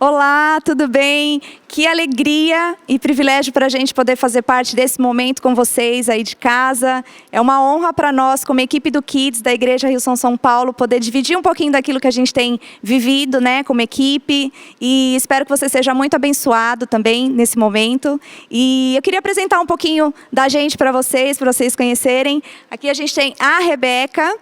Olá, tudo bem? Que alegria e privilégio para a gente poder fazer parte desse momento com vocês aí de casa. É uma honra para nós, como equipe do Kids da Igreja Rio São Paulo, poder dividir um pouquinho daquilo que a gente tem vivido, né, como equipe. E espero que você seja muito abençoado também nesse momento. E eu queria apresentar um pouquinho da gente para vocês conhecerem. Aqui a gente tem a Rebeca,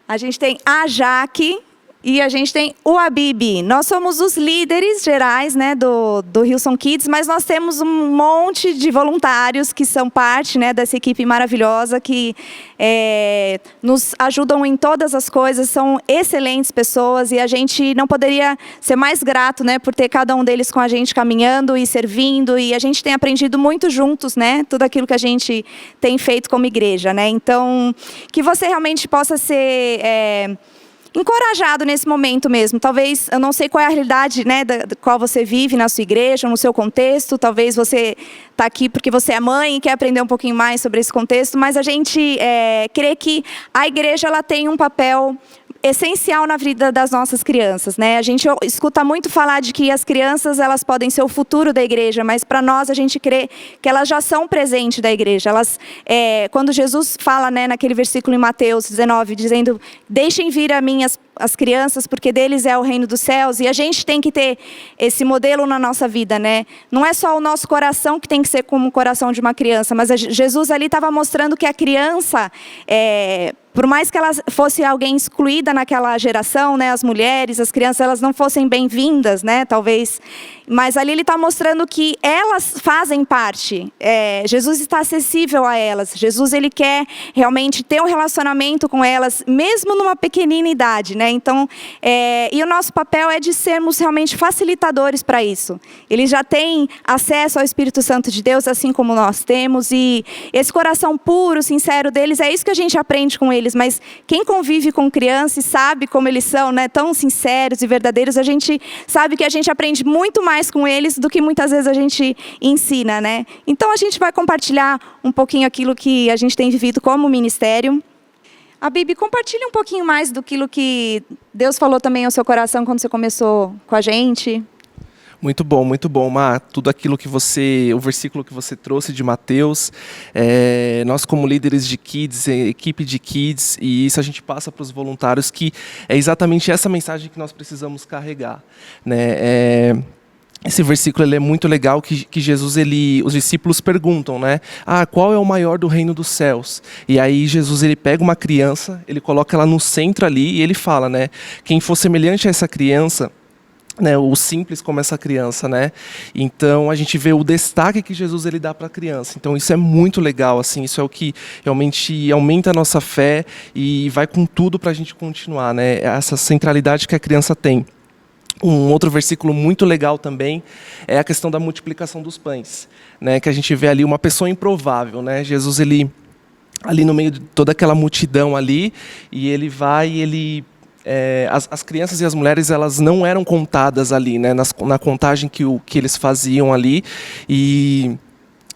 a gente tem a Jaque. E a gente tem o Abib. Nós somos os líderes gerais, né, do Hillsong Kids, mas nós temos um monte de voluntários que são parte, né, dessa equipe maravilhosa, que nos ajudam em todas as coisas, são excelentes pessoas e a gente não poderia ser mais grato, né, por ter cada um deles com a gente caminhando e servindo, e a gente tem aprendido muito juntos, né, tudo aquilo que a gente tem feito como igreja, né. Então, que você realmente possa ser encorajado nesse momento mesmo. Talvez, eu não sei qual é a realidade, né, da qual você vive na sua igreja, no seu contexto. Talvez você está aqui porque você é mãe e quer aprender um pouquinho mais sobre esse contexto, mas a gente crê que a igreja ela tem um papel essencial na vida das nossas crianças, né? A gente escuta muito falar de que as crianças elas podem ser o futuro da igreja, mas para nós a gente crê que elas já são presente da igreja. Elas, quando Jesus fala, né, naquele versículo em Mateus 19, dizendo: deixem vir a mim as crianças, porque deles é o reino dos céus, e a gente tem que ter esse modelo na nossa vida, né? Não é só o nosso coração que tem que ser como o coração de uma criança, mas Jesus ali estava mostrando que a criança, por mais que ela fosse alguém excluída naquela geração, né, as mulheres, as crianças, elas não fossem bem-vindas, né, talvez, mas ali ele está mostrando que elas fazem parte. Jesus está acessível a elas. Jesus ele quer realmente ter um relacionamento com elas, mesmo numa pequenina idade, né? Então, e o nosso papel é de sermos realmente facilitadores para isso. Eles já têm acesso ao Espírito Santo de Deus, assim como nós temos, e esse coração puro, sincero deles, é isso que a gente aprende com eles. Mas quem convive com crianças e sabe como eles são, né, tão sinceros e verdadeiros, a gente sabe que a gente aprende muito mais com eles do que muitas vezes a gente ensina, né? Então a gente vai compartilhar um pouquinho aquilo que a gente tem vivido como ministério. A Bibi, compartilha um pouquinho mais do que Deus falou também ao seu coração quando você começou com a gente. Muito bom, Má. Tudo aquilo que o versículo que você trouxe de Mateus, nós como líderes de Kids, equipe de Kids, e isso a gente passa para os voluntários, que é exatamente essa mensagem que nós precisamos carregar, né? Esse versículo ele é muito legal, que Jesus, os discípulos perguntam, né? Qual é o maior do reino dos céus? E aí Jesus ele pega uma criança, ele coloca ela no centro ali e ele fala, né? Quem for semelhante a essa criança, né, o simples como essa criança, né? Então a gente vê o destaque que Jesus ele dá para a criança. Então isso é muito legal, assim, isso é o que realmente aumenta a nossa fé e vai com tudo para a gente continuar, né? Essa centralidade que a criança tem. Um outro versículo muito legal também é a questão da multiplicação dos pães, né? Que a gente vê ali uma pessoa improvável, né? Jesus ele ali no meio de toda aquela multidão ali, e ele vai e ele as crianças e as mulheres elas não eram contadas ali, né, na contagem que eles faziam ali, e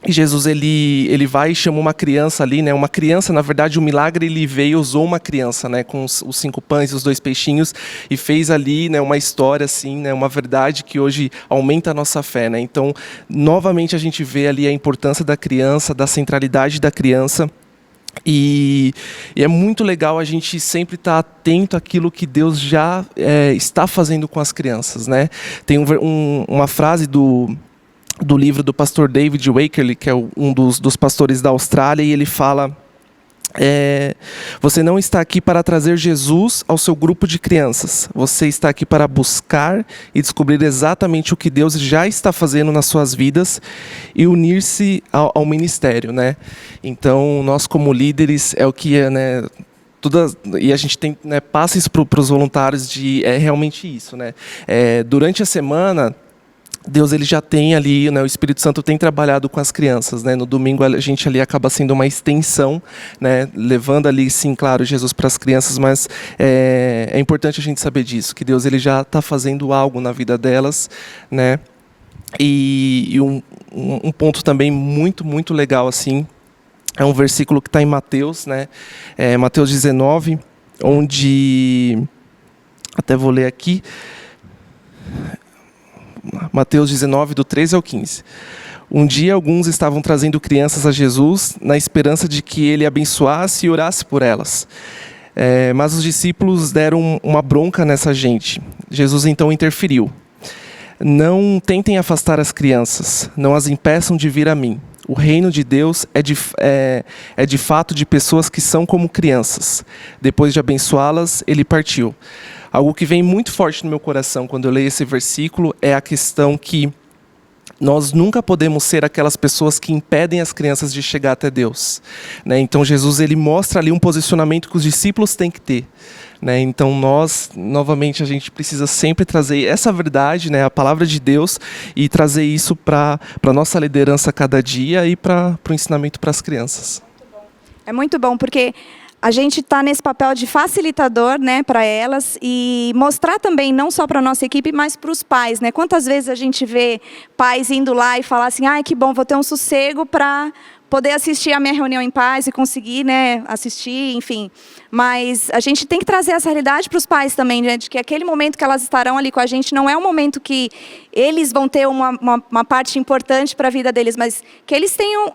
Jesus ele vai e chama uma criança ali, né, uma criança, na verdade o milagre ele veio e usou uma criança, né, com os 5 pães e os 2 peixinhos, e fez ali, né, uma história assim, né, uma verdade que hoje aumenta a nossa fé, né? Então novamente a gente vê ali a importância da criança, da centralidade da criança. E é muito legal a gente sempre estar atento àquilo que Deus já está fazendo com as crianças, né? Tem uma frase do livro do pastor David Wakerly, que é um dos pastores da Austrália, e ele fala: você não está aqui para trazer Jesus ao seu grupo de crianças. Você está aqui para buscar e descobrir exatamente o que Deus já está fazendo nas suas vidas e unir-se ao ministério, né? Então, nós como líderes é o que né? E a gente tem, né, passa isso para os voluntários realmente isso, né? Durante a semana Deus ele já tem ali, né, o Espírito Santo tem trabalhado com as crianças, né? No domingo a gente ali acaba sendo uma extensão, né, levando ali, sim, claro, Jesus para as crianças, mas é importante a gente saber disso, que Deus ele já está fazendo algo na vida delas, né? E um ponto também muito legal, assim, é um versículo que está em Mateus, né? Mateus 19, onde, até vou ler aqui, Mateus 19, do 13 ao 15. Um dia, alguns estavam trazendo crianças a Jesus na esperança de que ele abençoasse e orasse por elas. Mas os discípulos deram uma bronca nessa gente. Jesus então interferiu. Não tentem afastar as crianças, não as impeçam de vir a mim. O reino de Deus é de fato de pessoas que são como crianças. Depois de abençoá-las, ele partiu. Algo que vem muito forte no meu coração quando eu leio esse versículo é a questão que nós nunca podemos ser aquelas pessoas que impedem as crianças de chegar até Deus. Então Jesus ele mostra ali um posicionamento que os discípulos têm que ter. Então nós, novamente, a gente precisa sempre trazer essa verdade, a palavra de Deus, e trazer isso para a nossa liderança cada dia e para o ensinamento para as crianças. É muito bom, porque a gente está nesse papel de facilitador, para elas, e mostrar também, não só para a nossa equipe, mas para os pais. Quantas vezes a gente vê pais indo lá e falar assim, que bom, vou ter um sossego para poder assistir a minha reunião em paz e conseguir assistir, enfim. Mas a gente tem que trazer essa realidade para os pais também, de que aquele momento que elas estarão ali com a gente não é um momento que eles vão ter uma parte importante para a vida deles, mas que eles tenham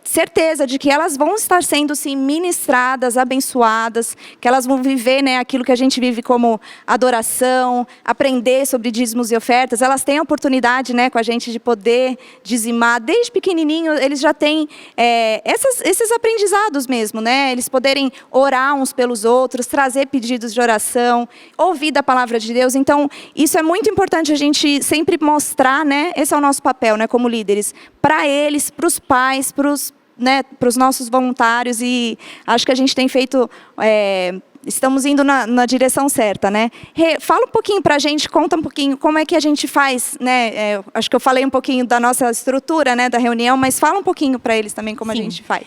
certeza de que elas vão estar sendo, sim, ministradas, abençoadas, que elas vão viver aquilo que a gente vive como adoração, aprender sobre dízimos e ofertas. Elas têm a oportunidade com a gente de poder dizimar. Desde pequenininho, eles já têm esses aprendizados mesmo, eles poderem orar uns pelos outros, trazer pedidos de oração, ouvir da palavra de Deus. Então, isso é muito importante a gente sempre mostrar, esse é o nosso papel, como líderes, para eles, para os pais, para os nossos voluntários, e acho que a gente tem feito, estamos indo na direção certa, Fala um pouquinho para a gente, conta um pouquinho como é que a gente faz, acho que eu falei um pouquinho da nossa estrutura, da reunião, mas fala um pouquinho para eles também como Sim. a gente faz.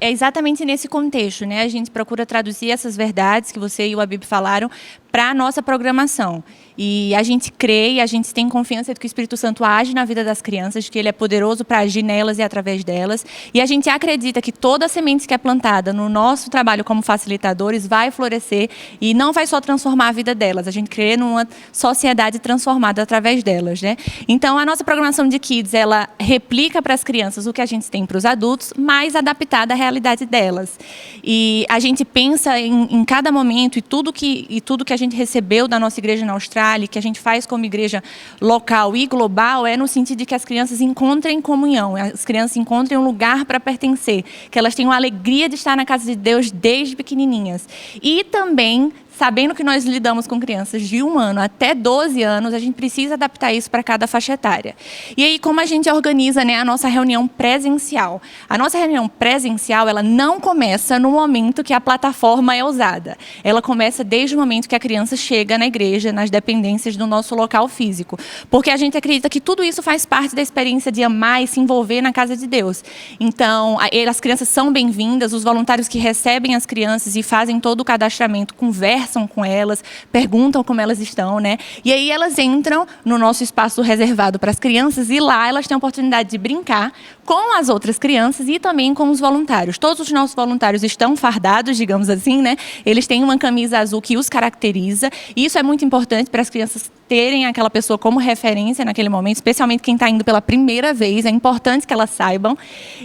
É exatamente nesse contexto, A gente procura traduzir essas verdades que você e o Abib falaram para a nossa programação. E a gente crê e a gente tem confiança de que o Espírito Santo age na vida das crianças, de que ele é poderoso para agir nelas e através delas. E a gente acredita que toda a semente que é plantada no nosso trabalho como facilitadores vai florescer e não vai só transformar a vida delas. A gente crê numa sociedade transformada através delas, Então, a nossa programação de Kids, ela replica para as crianças o que a gente tem para os adultos, mas adaptada à realidade delas. E a gente pensa em cada momento e tudo que a gente recebeu da nossa igreja na Austrália, que a gente faz como igreja local e global, é no sentido de que as crianças encontrem comunhão, as crianças encontrem um lugar para pertencer, que elas tenham a alegria de estar na casa de Deus desde pequenininhas. E também, sabendo que nós lidamos com crianças de 1 ano até 12 anos, a gente precisa adaptar isso para cada faixa etária. E aí, como a gente organiza a nossa reunião presencial? A nossa reunião presencial, ela não começa no momento que a plataforma é usada. Ela começa desde o momento que a criança chega na igreja, nas dependências do nosso local físico. Porque a gente acredita que tudo isso faz parte da experiência de amar e se envolver na casa de Deus. Então, as crianças são bem-vindas, os voluntários que recebem as crianças e fazem todo o cadastramento, conversam com elas, perguntam como elas estão, E aí elas entram no nosso espaço reservado para as crianças e lá elas têm a oportunidade de brincar com as outras crianças e também com os voluntários. Todos os nossos voluntários estão fardados, digamos assim, Eles têm uma camisa azul que os caracteriza. E isso é muito importante para as crianças terem aquela pessoa como referência naquele momento, especialmente quem está indo pela primeira vez. É importante que elas saibam.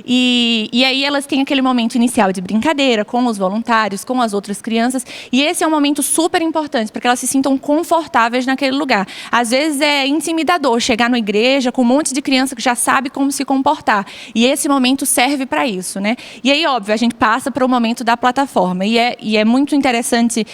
E aí elas têm aquele momento inicial de brincadeira com os voluntários, com as outras crianças. E esse é um momento super importante para que elas se sintam confortáveis naquele lugar. Às vezes é intimidador chegar na igreja com um monte de criança que já sabe como se comportar. E esse momento serve para isso, E aí, óbvio, a gente passa para o momento da plataforma. E é muito interessante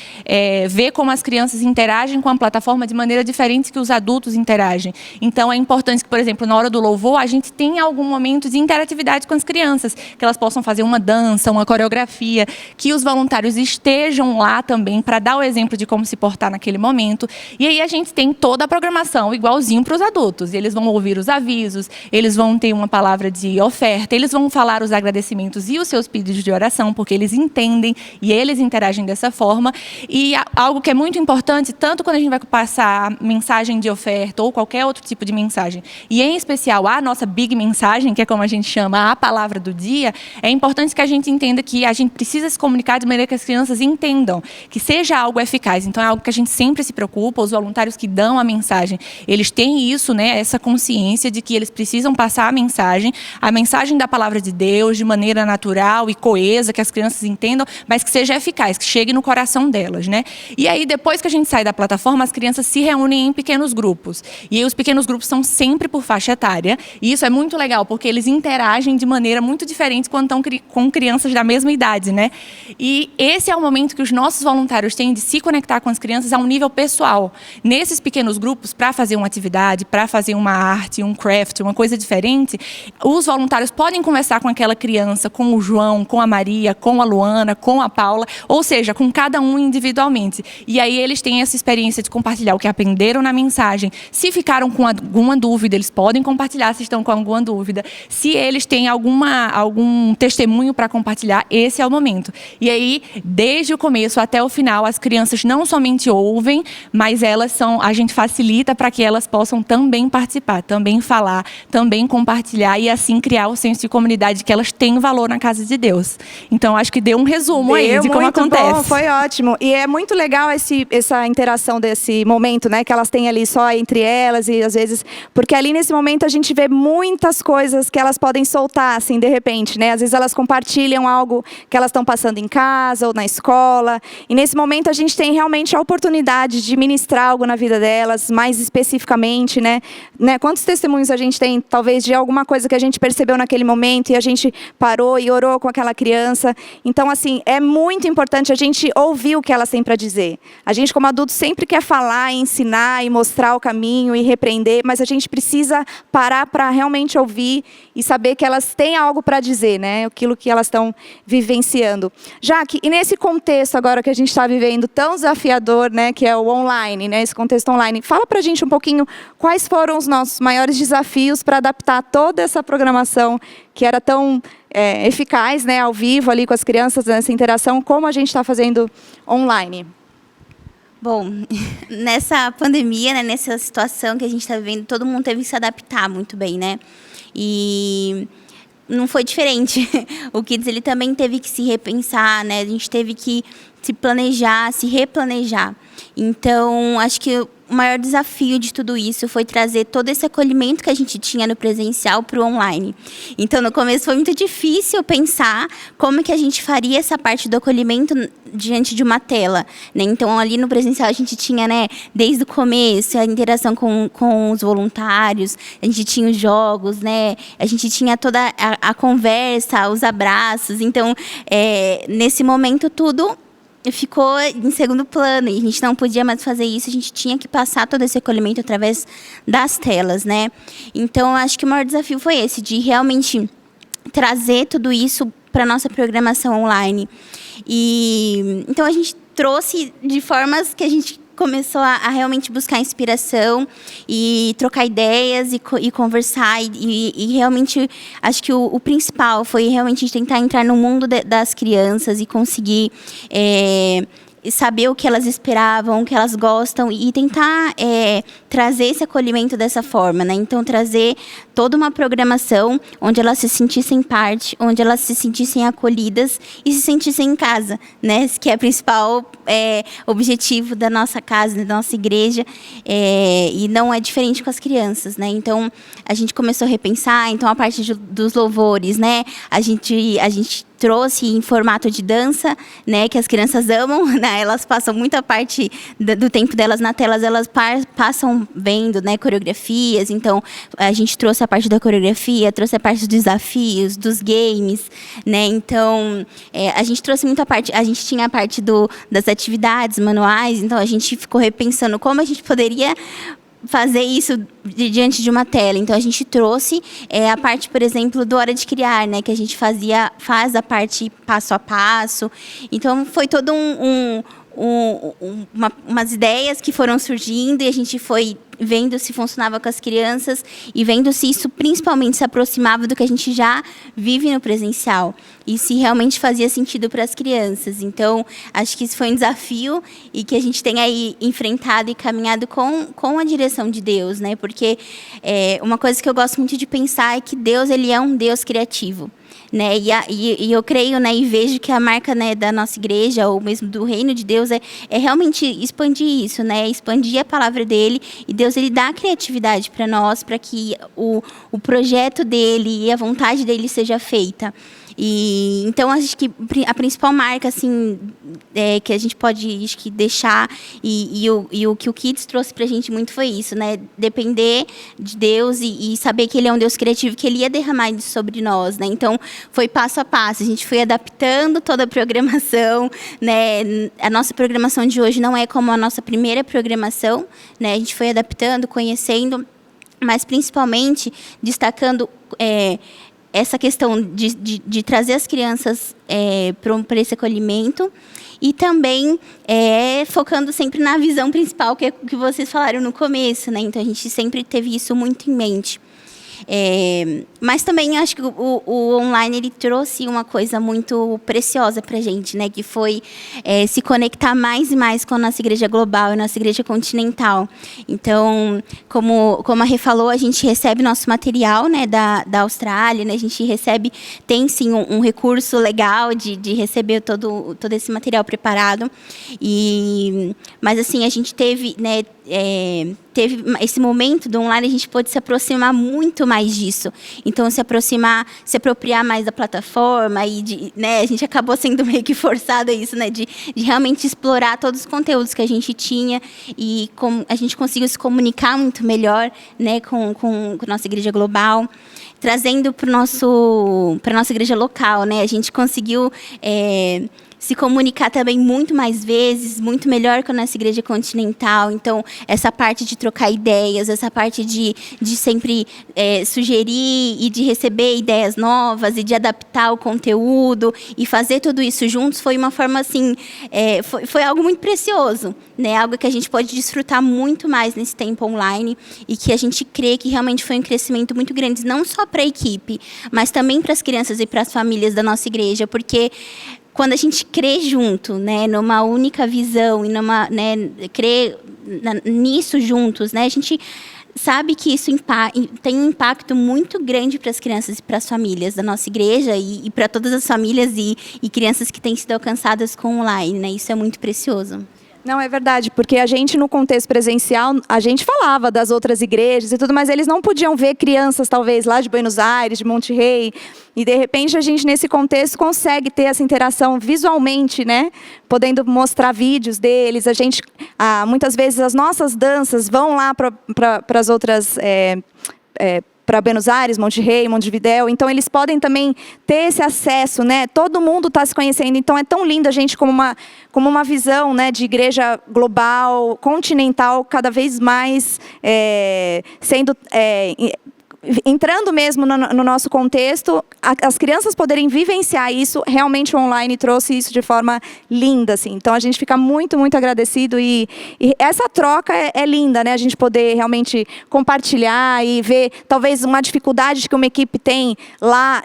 ver como as crianças interagem com a plataforma de maneira diferente que os adultos interagem. Então, é importante que, por exemplo, na hora do louvor, a gente tenha algum momento de interatividade com as crianças, que elas possam fazer uma dança, uma coreografia, que os voluntários estejam lá também para dar o exemplo de como se portar naquele momento. E aí a gente tem toda a programação igualzinho para os adultos. Eles vão ouvir os avisos, eles vão ter uma palavra de oferta, eles vão falar os agradecimentos e os seus pedidos de oração, porque eles entendem e eles interagem dessa forma. E algo que é muito importante, tanto quando a gente vai passar mensagem de oferta ou qualquer outro tipo de mensagem, e em especial a nossa big mensagem, que é como a gente chama a palavra do dia, é importante que a gente entenda que a gente precisa se comunicar de maneira que as crianças entendam, que seja seja algo eficaz. Então, é algo que a gente sempre se preocupa. Os voluntários que dão a mensagem, eles têm isso, né, essa consciência de que eles precisam passar a mensagem da palavra de Deus, de maneira natural e coesa, que as crianças entendam, mas que seja eficaz, que chegue no coração delas, né? E aí, depois que a gente sai da plataforma, as crianças se reúnem em pequenos grupos. E aí, os pequenos grupos são sempre por faixa etária. E isso é muito legal, porque eles interagem de maneira muito diferente quando estão com crianças da mesma idade, né? E esse é o momento que os nossos voluntários têm de se conectar com as crianças a um nível pessoal. Nesses pequenos grupos, para fazer uma atividade, para fazer uma arte, um craft, uma coisa diferente, os voluntários podem conversar com aquela criança, com o João, com a Maria, com a Luana, com a Paula, ou seja, com cada um individualmente. E aí eles têm essa experiência de compartilhar o que aprenderam na mensagem. Se ficaram com alguma dúvida, eles podem compartilhar se estão com alguma dúvida. Se eles têm algum testemunho para compartilhar, esse é o momento. E aí, desde o começo até o final, as crianças não somente ouvem, mas a gente facilita para que elas possam também participar, também falar, também compartilhar e assim criar o senso de comunidade que elas têm valor na casa de Deus. Então, acho que deu um resumo aí de como acontece. Bom, foi ótimo. E é muito legal essa interação desse momento, né, que elas têm ali só entre elas e às vezes, porque ali nesse momento a gente vê muitas coisas que elas podem soltar, assim, de repente, né? Às vezes elas compartilham algo que elas estão passando em casa ou na escola. E nesse momento a gente tem realmente a oportunidade de ministrar algo na vida delas, mais especificamente, né? Quantos testemunhos a gente tem, talvez, de alguma coisa que a gente percebeu naquele momento e a gente parou e orou com aquela criança. Então, assim, é muito importante a gente ouvir o que elas têm para dizer. A gente, como adulto, sempre quer falar, ensinar e mostrar o caminho e repreender, mas a gente precisa parar para realmente ouvir e saber que elas têm algo para dizer, né? Aquilo que elas estão vivenciando. Jaque, e nesse contexto agora que a gente está vivendo tão desafiador, né, que é o online, né, esse contexto online, fala para a gente um pouquinho quais foram os nossos maiores desafios para adaptar toda essa programação que era tão eficaz, né, ao vivo ali com as crianças, nessa interação, como a gente está fazendo online. Bom, nessa pandemia, né, nessa situação que a gente está vivendo, todo mundo teve que se adaptar muito bem, né? E não foi diferente. O Kids, ele também teve que se repensar, né? A gente teve que se planejar, se replanejar. Então, acho que o maior desafio de tudo isso foi trazer todo esse acolhimento que a gente tinha no presencial para o online. Então, no começo foi muito difícil pensar como que a gente faria essa parte do acolhimento diante de uma tela, né? Então, ali no presencial a gente tinha, né, desde o começo, a interação com os voluntários, a gente tinha os jogos, né? A gente tinha toda a conversa, os abraços. Então, nesse momento, tudo ficou em segundo plano e a gente não podia mais fazer isso, a gente tinha que passar todo esse acolhimento através das telas, né? Então, acho que o maior desafio foi esse, de realmente trazer tudo isso para a nossa programação online. E então, a gente trouxe de formas que a gente começou a realmente buscar inspiração e trocar ideias e conversar e realmente acho que o principal foi realmente tentar entrar no mundo das crianças e conseguir saber o que elas esperavam, o que elas gostam e tentar trazer esse acolhimento dessa forma, né? Então, trazer toda uma programação onde elas se sentissem parte, onde elas se sentissem acolhidas e se sentissem em casa, né? Que é o principal objetivo da nossa casa, da nossa igreja, e não é diferente com as crianças, né? Então, a gente começou a repensar, então, a parte dos louvores, né? A gente trouxe em formato de dança, né, que as crianças amam, né, elas passam muita parte do tempo delas na tela, elas passam vendo, né, coreografias. Então, a gente trouxe a parte da coreografia, trouxe a parte dos desafios, dos games, né, então, a gente trouxe muita parte, a gente tinha a parte das atividades manuais, então a gente ficou repensando como a gente poderia fazer isso diante de uma tela. Então, a gente trouxe a parte, por exemplo, do Hora de Criar, né? Que a gente faz a parte passo a passo. Então, foi todo umas ideias que foram surgindo e a gente foi vendo se funcionava com as crianças e vendo se isso principalmente se aproximava do que a gente já vive no presencial e se realmente fazia sentido para as crianças. Então, acho que isso foi um desafio e que a gente tem aí enfrentado e caminhado com a direção de Deus, né? Porque uma coisa que eu gosto muito de pensar é que Deus, ele é um Deus criativo. né? E eu creio, né, e vejo que a marca, né, da nossa igreja, ou mesmo do reino de Deus, é realmente expandir isso, né? Expandir a palavra dele. E Deus, ele dá criatividade para nós, para que o projeto dele e a vontade dele seja feita. E então acho que a principal marca assim que a gente pode, acho que, deixar e o que o Kids trouxe pra gente muito foi isso, né? Depender de Deus e saber que ele é um Deus criativo, que ele ia derramar isso sobre nós, né? Então foi passo a passo, a gente foi adaptando toda a programação, né? A nossa programação de hoje não é como a nossa primeira programação, né? A gente foi adaptando, conhecendo, mas principalmente destacando essa questão de trazer as crianças para esse acolhimento e também focando sempre na visão principal, que é o que vocês falaram no começo, né? Então, a gente sempre teve isso muito em mente. Mas também acho que o online ele trouxe uma coisa muito preciosa para a gente, né? Que foi se conectar mais e mais com a nossa igreja global e a nossa igreja continental. Então, como a Rê falou, a gente recebe nosso material, né, da Austrália, né? A gente recebe, tem sim um recurso legal de receber todo esse material preparado. Mas assim, a gente teve, né, teve esse momento do online, a gente pôde se aproximar muito mais disso. Então, se apropriar mais da plataforma e né, a gente acabou sendo meio que forçado a isso, né, de realmente explorar todos os conteúdos que a gente tinha e a gente conseguiu se comunicar muito melhor, né, com a nossa igreja global, trazendo para nossa igreja local, né, a gente conseguiu se comunicar também muito mais vezes, muito melhor com a nossa igreja continental. Então, essa parte de trocar ideias, essa parte de sempre sugerir e de receber ideias novas e de adaptar o conteúdo e fazer tudo isso juntos foi uma forma, assim, foi algo muito precioso, né? Algo que a gente pode desfrutar muito mais nesse tempo online e que a gente crê que realmente foi um crescimento muito grande, não só para a equipe, mas também para as crianças e para as famílias da nossa igreja, porque quando a gente crê junto, né, numa única visão e crê nisso juntos, né, a gente sabe que isso tem um impacto muito grande para as crianças e para as famílias da nossa igreja e para todas as famílias e crianças que têm sido alcançadas com online, né? Isso é muito precioso. Não, é verdade, porque a gente, no contexto presencial, a gente falava das outras igrejas e tudo, mas eles não podiam ver crianças, talvez, lá de Buenos Aires, de Monte Rei, e, de repente, a gente, nesse contexto, consegue ter essa interação visualmente, né? Podendo mostrar vídeos deles. A gente, muitas vezes, as nossas danças vão lá para as outras... para Buenos Aires, Monte Rei, Montevidéu, então eles podem também ter esse acesso, né? Todo mundo está se conhecendo, então é tão lindo a gente como uma visão, né, de igreja global, continental, cada vez mais sendo entrando mesmo no nosso contexto, as crianças poderem vivenciar isso, realmente o online trouxe isso de forma linda, assim. Então a gente fica muito, muito agradecido e essa troca é linda, né? A gente poder realmente compartilhar e ver talvez uma dificuldade que uma equipe tem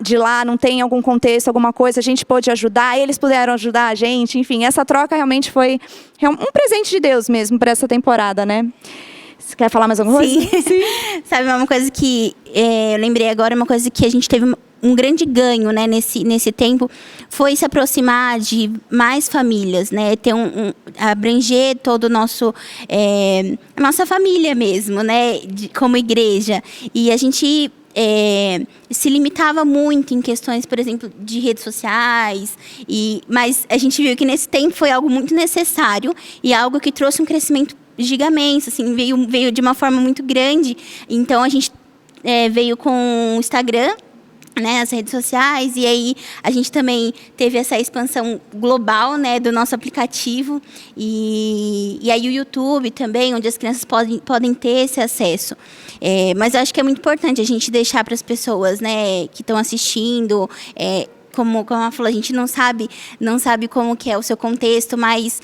de lá, não tem algum contexto, alguma coisa, a gente pôde ajudar, eles puderam ajudar a gente, enfim, essa troca realmente foi um presente de Deus mesmo para essa temporada, né? Você quer falar mais alguma coisa? Sim. Sabe, uma coisa que eu lembrei agora, uma coisa que a gente teve um grande ganho, né, nesse tempo, foi se aproximar de mais famílias, né, ter abranger todo o nosso, a nossa família mesmo, né, como igreja. E a gente se limitava muito em questões, por exemplo, de redes sociais, mas a gente viu que nesse tempo foi algo muito necessário e algo que trouxe um crescimento gigamentos, assim, veio de uma forma muito grande. Então, a gente veio com o Instagram, né, as redes sociais, e aí a gente também teve essa expansão global, né, do nosso aplicativo, e aí o YouTube também, onde as crianças podem ter esse acesso. Mas eu acho que é muito importante a gente deixar para as pessoas, né, que estão assistindo, como ela falou, a gente não sabe como que é o seu contexto, mas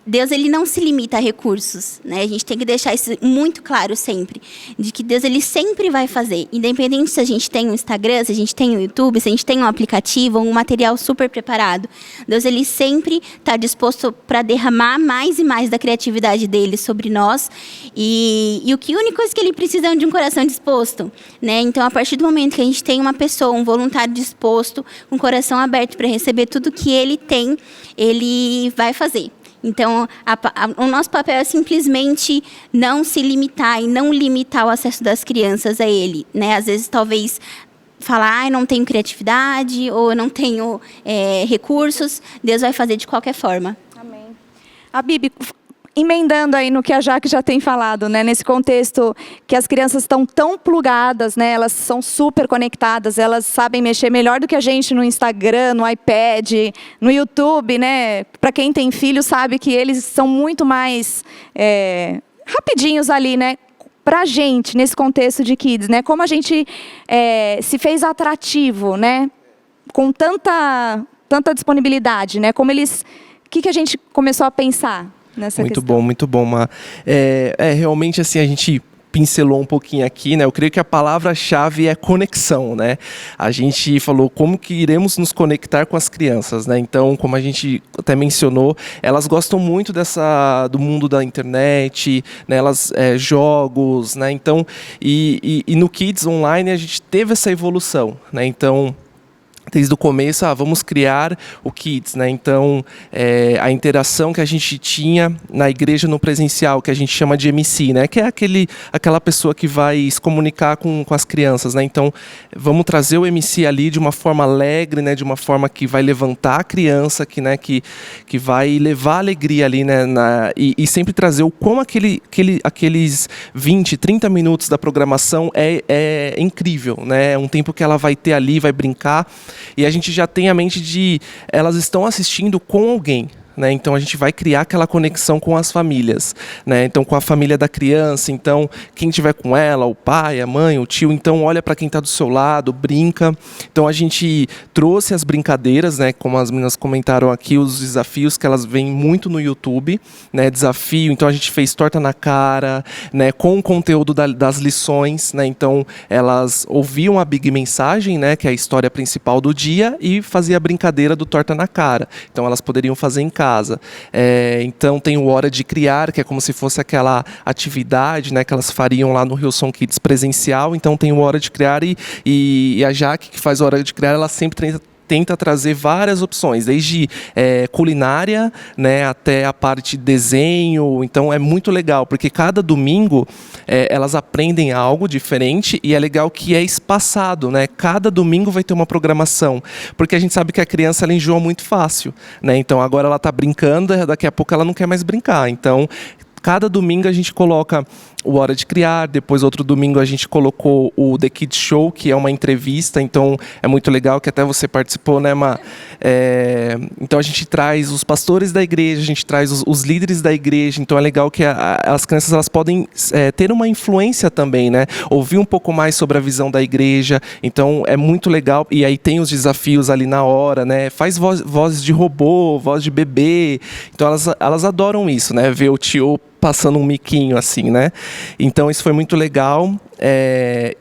Deus, ele não se limita a recursos, né? A gente tem que deixar isso muito claro sempre, de que Deus, ele sempre vai fazer, independente se a gente tem um Instagram, se a gente tem um YouTube, se a gente tem um aplicativo, um material super preparado. Deus, ele sempre está disposto para derramar mais e mais da criatividade dele sobre nós, e a única coisa que ele precisa é de um coração disposto, né? Então, a partir do momento que a gente tem uma pessoa, um voluntário disposto, com o coração aberto para receber tudo que ele tem, ele vai fazer. Então, o nosso papel é simplesmente não se limitar e não limitar o acesso das crianças a ele, né? Às vezes, talvez, falar, não tenho criatividade ou eu não tenho recursos, Deus vai fazer de qualquer forma. Amém. A Bibi, emendando aí no que a Jaque já tem falado, né? Nesse contexto que as crianças estão tão plugadas, né? Elas são super conectadas, elas sabem mexer melhor do que a gente no Instagram, no iPad, no YouTube, né? Para quem tem filho sabe que eles são muito mais rapidinhos ali, né? Pra gente, nesse contexto de kids, né? Como a gente se fez atrativo, né? Com tanta disponibilidade, né? Como eles... O que a gente começou a pensar nessa questão? Muito bom, Má. Realmente, assim, a gente pincelou um pouquinho aqui, né? Eu creio que a palavra-chave é conexão, né? A gente falou como que iremos nos conectar com as crianças, né? Então, como a gente até mencionou, elas gostam muito do mundo da internet, né? Elas jogos, né? Então, e no Kids Online a gente teve essa evolução, né? Então, desde o começo, vamos criar o Kids, né? Então, a interação que a gente tinha na igreja no presencial, que a gente chama de MC, né? Que é aquela pessoa que vai se comunicar com as crianças, né? Então, vamos trazer o MC ali de uma forma alegre, né? De uma forma que vai levantar a criança, que vai levar alegria ali, né? E sempre trazer o como aqueles 20, 30 minutos da programação é incrível, né? É um tempo que ela vai ter ali, vai brincar. E a gente já tem a mente de elas estão assistindo com alguém, né? Então a gente vai criar aquela conexão com as famílias, né? Então com a família da criança, então quem estiver com ela, o pai, a mãe, o tio, então olha para quem está do seu lado, brinca. Então a gente trouxe as brincadeiras, né? Como as meninas comentaram aqui, os desafios que elas veem muito no YouTube, né? Desafio, então a gente fez torta na cara, né? Com o conteúdo das lições, né? Então elas ouviam a Big Mensagem, né? Que é a história principal do dia, e fazia a brincadeira do torta na cara. Então elas poderiam fazer em casa. Então tem o Hora de Criar, que é como se fosse aquela atividade, né, que elas fariam lá no Hillsong Kids presencial. Então tem o Hora de Criar e a Jaque, que faz o Hora de Criar, ela sempre tenta trazer várias opções, desde culinária, né, até a parte de desenho. Então é muito legal, porque cada domingo elas aprendem algo diferente, e é legal que é espaçado, né? Cada domingo vai ter uma programação, porque a gente sabe que a criança ela enjoa muito fácil, né? Então agora ela está brincando, daqui a pouco ela não quer mais brincar. Então cada domingo a gente coloca o Hora de Criar, depois outro domingo a gente colocou o The Kids Show, que é uma entrevista, então é muito legal, que até você participou, né, Ma? Então a gente traz os pastores da igreja, a gente traz os líderes da igreja, então é legal que as crianças elas podem ter uma influência também, né? Ouvir um pouco mais sobre a visão da igreja, então é muito legal, e aí tem os desafios ali na hora, né? Faz vozes de robô, voz de bebê, então elas adoram isso, né? Ver o tio passando um miquinho assim, né? Então isso foi muito legal.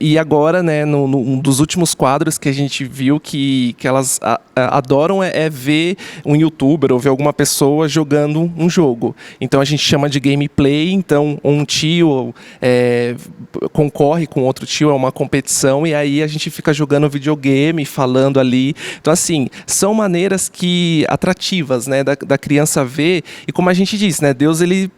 E agora, né, um dos últimos quadros que a gente viu que elas adoram ver um youtuber ou ver alguma pessoa jogando um jogo. Então a gente chama de gameplay. Então um tio concorre com outro tio, é uma competição, e aí a gente fica jogando videogame, falando ali. Então assim, são maneiras atrativas, né, da criança ver. E como a gente disse, né, Deus ele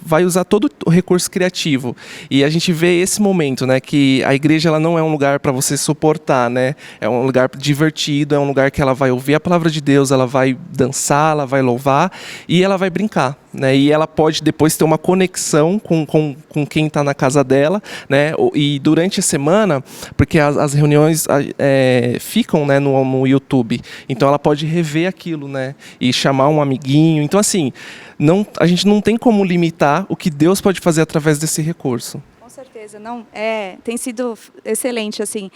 vai usar todo o recurso criativo. E a gente vê esse momento, né, que a igreja ela não é um lugar para você suportar, né? É um lugar divertido, é um lugar que ela vai ouvir a palavra de Deus, ela vai dançar, ela vai louvar e ela vai brincar, né? E ela pode depois ter uma conexão com quem está na casa dela, né? E durante a semana, porque as reuniões ficam, né, no YouTube, então ela pode rever aquilo, né? E chamar um amiguinho. Então assim, a gente não tem como limitar o que Deus pode fazer através desse recurso. Com certeza, não, tem sido excelente, assim.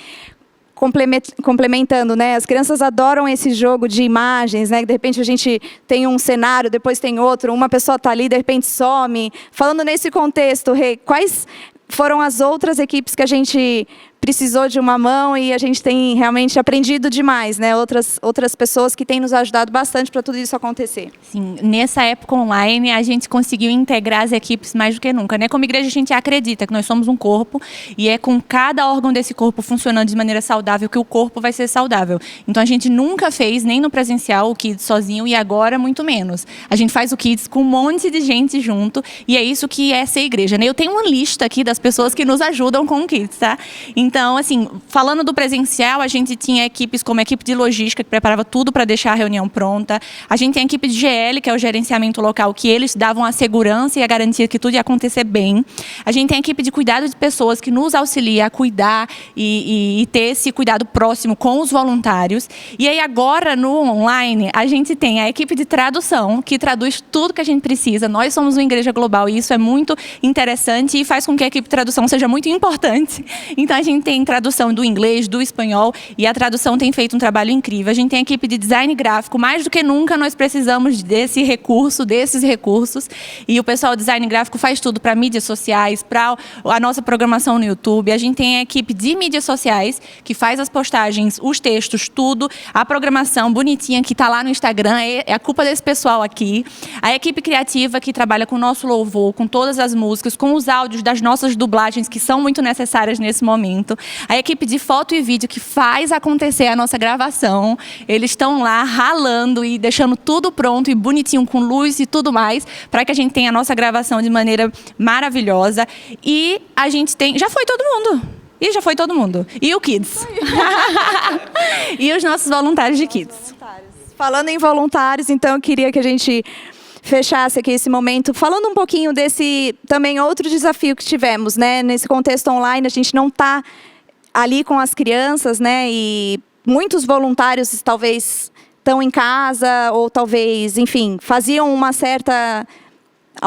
complementando, né? As crianças adoram esse jogo de imagens, né? De repente a gente tem um cenário, depois tem outro, uma pessoa está ali, de repente some. Falando nesse contexto, Rê, quais foram as outras equipes que a gente precisou de uma mão e a gente tem realmente aprendido demais, né? Outras pessoas que têm nos ajudado bastante para tudo isso acontecer. Sim, nessa época online a gente conseguiu integrar as equipes mais do que nunca, né? Como igreja a gente acredita que nós somos um corpo e é com cada órgão desse corpo funcionando de maneira saudável que o corpo vai ser saudável. Então a gente nunca fez, nem no presencial, o Kids sozinho e agora muito menos. A gente faz o Kids com um monte de gente junto e é isso que é ser igreja, né? Eu tenho uma lista aqui das pessoas que nos ajudam com o Kids, tá? Então, assim, falando do presencial, a gente tinha equipes como a equipe de logística, que preparava tudo para deixar a reunião pronta. A gente tem a equipe de GL, que é o gerenciamento local, que eles davam a segurança e a garantia que tudo ia acontecer bem. A gente tem a equipe de cuidado de pessoas, que nos auxilia a cuidar e ter esse cuidado próximo com os voluntários. E aí, agora, no online, a gente tem a equipe de tradução, que traduz tudo que a gente precisa. Nós somos uma igreja global e isso é muito interessante e faz com que a equipe de tradução seja muito importante. Então, a gente tem tradução do inglês, do espanhol, e a tradução tem feito um trabalho incrível. A gente tem a equipe de design gráfico, mais do que nunca nós precisamos desses recursos, e o pessoal do design gráfico faz tudo para mídias sociais, para a nossa programação no YouTube. A gente tem a equipe de mídias sociais, que faz as postagens, os textos, tudo, a programação bonitinha que está lá no Instagram, é a culpa desse pessoal aqui. A equipe criativa, que trabalha com o nosso louvor, com todas as músicas, com os áudios das nossas dublagens, que são muito necessárias nesse momento. A equipe de foto e vídeo, que faz acontecer a nossa gravação. Eles estão lá ralando e deixando tudo pronto e bonitinho, com luz e tudo mais, para que a gente tenha a nossa gravação de maneira maravilhosa. E a gente tem... Já foi todo mundo. E o Kids. E os nossos voluntários de Kids. Falando em voluntários, então eu queria que a gente fechasse aqui esse momento, falando um pouquinho desse também outro desafio que tivemos, né? Nesse contexto online, a gente não está ali com as crianças, né? E muitos voluntários talvez estão em casa ou talvez, enfim, faziam uma certa...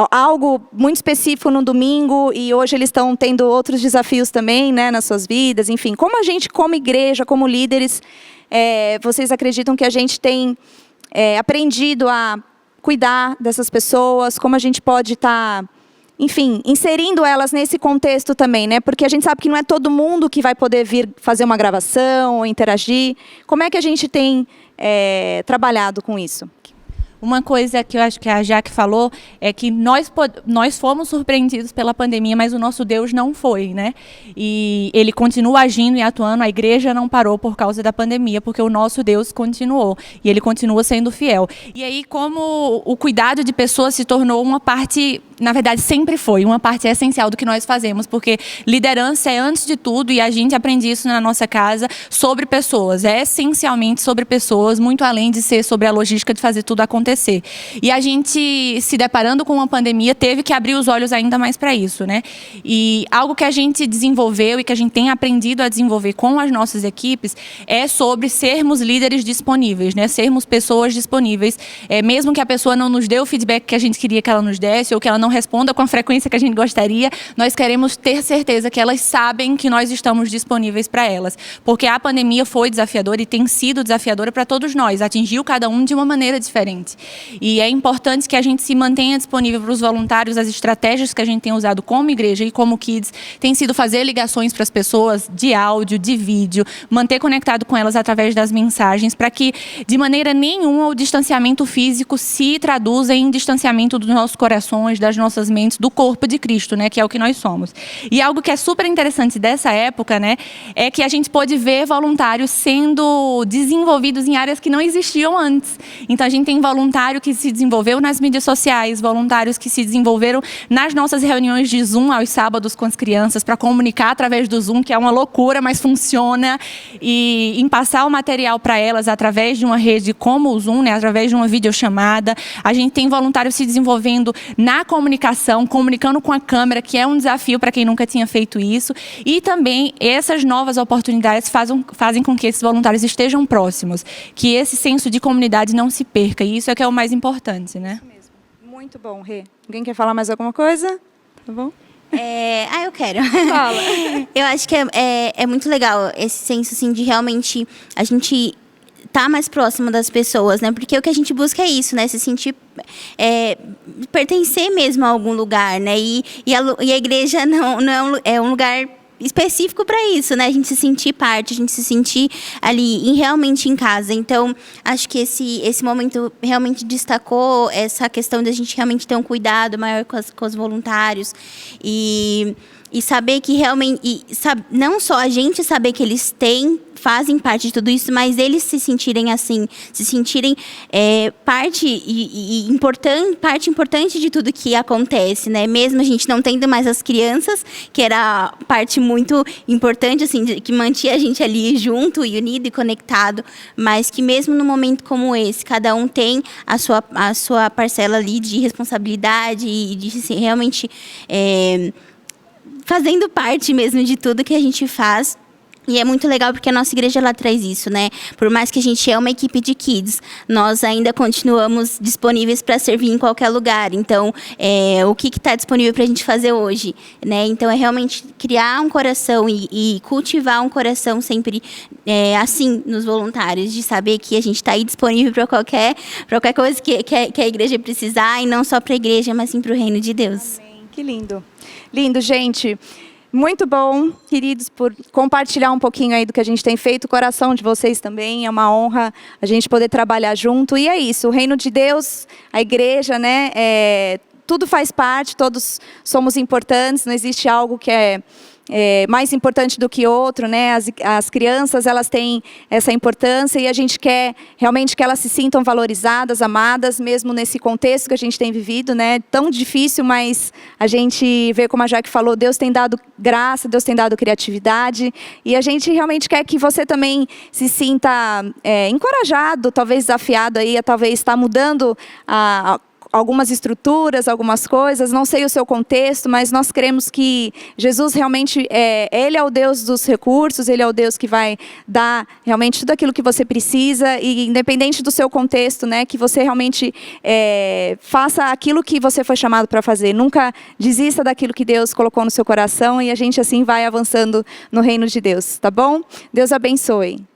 algo muito específico no domingo e hoje eles estão tendo outros desafios também, né, nas suas vidas. Enfim, como a gente, como igreja, como líderes, vocês acreditam que a gente tem aprendido a cuidar dessas pessoas? Como a gente pode estar, enfim, inserindo elas nesse contexto também, né? Porque a gente sabe que não é todo mundo que vai poder vir fazer uma gravação ou interagir. Como é que a gente tem trabalhado com isso? Uma coisa que eu acho que a Jaque falou é que nós fomos surpreendidos pela pandemia, mas o nosso Deus não foi, né? E ele continua agindo e atuando, a igreja não parou por causa da pandemia, porque o nosso Deus continuou, e ele continua sendo fiel. E aí, como o cuidado de pessoas se tornou uma parte, na verdade, sempre foi uma parte essencial do que nós fazemos, porque liderança é antes de tudo, e a gente aprende isso na nossa casa, sobre pessoas. É essencialmente sobre pessoas, muito além de ser sobre a logística de fazer tudo acontecer. E a gente, se deparando com uma pandemia, teve que abrir os olhos ainda mais para isso, né? E algo que a gente desenvolveu e que a gente tem aprendido a desenvolver com as nossas equipes é sobre sermos líderes disponíveis, né? Sermos pessoas disponíveis, mesmo que a pessoa não nos dê o feedback que a gente queria que ela nos desse ou que ela não responda com a frequência que a gente gostaria, nós queremos ter certeza que elas sabem que nós estamos disponíveis para elas. Porque a pandemia foi desafiadora e tem sido desafiadora para todos nós, atingiu cada um de uma maneira diferente. E é importante que a gente se mantenha disponível para os voluntários. As estratégias que a gente tem usado como igreja e como Kids tem sido fazer ligações para as pessoas de áudio, de vídeo, manter conectado com elas através das mensagens, para que de maneira nenhuma o distanciamento físico se traduza em distanciamento dos nossos corações, das nossas mentes, do corpo de Cristo, né, que é o que nós somos. E algo que é super interessante dessa época, né, é que a gente pôde ver voluntários sendo desenvolvidos em áreas que não existiam antes. Então a gente tem voluntário que se desenvolveu nas mídias sociais, voluntários que se desenvolveram nas nossas reuniões de Zoom aos sábados com as crianças, para comunicar através do Zoom, que é uma loucura, mas funciona, e em passar o material para elas através de uma rede como o Zoom, né, através de uma videochamada. A gente tem voluntários se desenvolvendo na comunicação, comunicando com a câmera, que é um desafio para quem nunca tinha feito isso, e também essas novas oportunidades fazem com que esses voluntários estejam próximos, que esse senso de comunidade não se perca, e isso é que é o mais importante, né? Isso mesmo. Muito bom, Rê. Alguém quer falar mais alguma coisa? Tá bom? Eu quero. Fala. Eu acho que é muito legal esse senso, assim, de realmente a gente tá mais próximo das pessoas, né? Porque o que a gente busca é isso, né? Se sentir pertencer mesmo a algum lugar, né? E a igreja não é um lugar específico para isso, né? A gente se sentir parte, a gente se sentir ali realmente em casa. Então, acho que esse momento realmente destacou essa questão de a gente realmente ter um cuidado maior com os voluntários e saber que realmente, não só a gente saber que eles fazem parte de tudo isso, mas eles se sentirem assim, se sentirem parte importante de tudo que acontece, né? Mesmo a gente não tendo mais as crianças, que era parte muito importante, assim, que mantinha a gente ali junto e unido e conectado, mas que mesmo num momento como esse, cada um tem a sua parcela ali de responsabilidade e de realmente fazendo parte mesmo de tudo que a gente faz. E é muito legal porque a nossa igreja ela traz isso, né? Por mais que a gente é uma equipe de kids, nós ainda continuamos disponíveis para servir em qualquer lugar. Então, o que está disponível para a gente fazer hoje, né? Então, é realmente criar um coração e cultivar um coração sempre assim nos voluntários, de saber que a gente está aí disponível para qualquer coisa que a igreja precisar, e não só para a igreja, mas sim para o reino de Deus. Amém. Que lindo. Lindo, gente. Muito bom, queridos, por compartilhar um pouquinho aí do que a gente tem feito. O coração de vocês também, é uma honra a gente poder trabalhar junto. E é isso, o reino de Deus, a igreja, né? Tudo faz parte, todos somos importantes, não existe algo que é mais importante do que outro, né? As crianças, elas têm essa importância e a gente quer realmente que elas se sintam valorizadas, amadas, mesmo nesse contexto que a gente tem vivido, né? Tão difícil, mas a gente vê, como a Jaque falou, Deus tem dado graça, Deus tem dado criatividade, e a gente realmente quer que você também se sinta encorajado, talvez desafiado aí, a talvez estar mudando algumas estruturas, algumas coisas, não sei o seu contexto, mas nós cremos que Jesus realmente, Ele é o Deus dos recursos, Ele é o Deus que vai dar realmente tudo aquilo que você precisa, e independente do seu contexto, né, que você realmente faça aquilo que você foi chamado para fazer, nunca desista daquilo que Deus colocou no seu coração, e a gente assim vai avançando no reino de Deus, tá bom? Deus abençoe.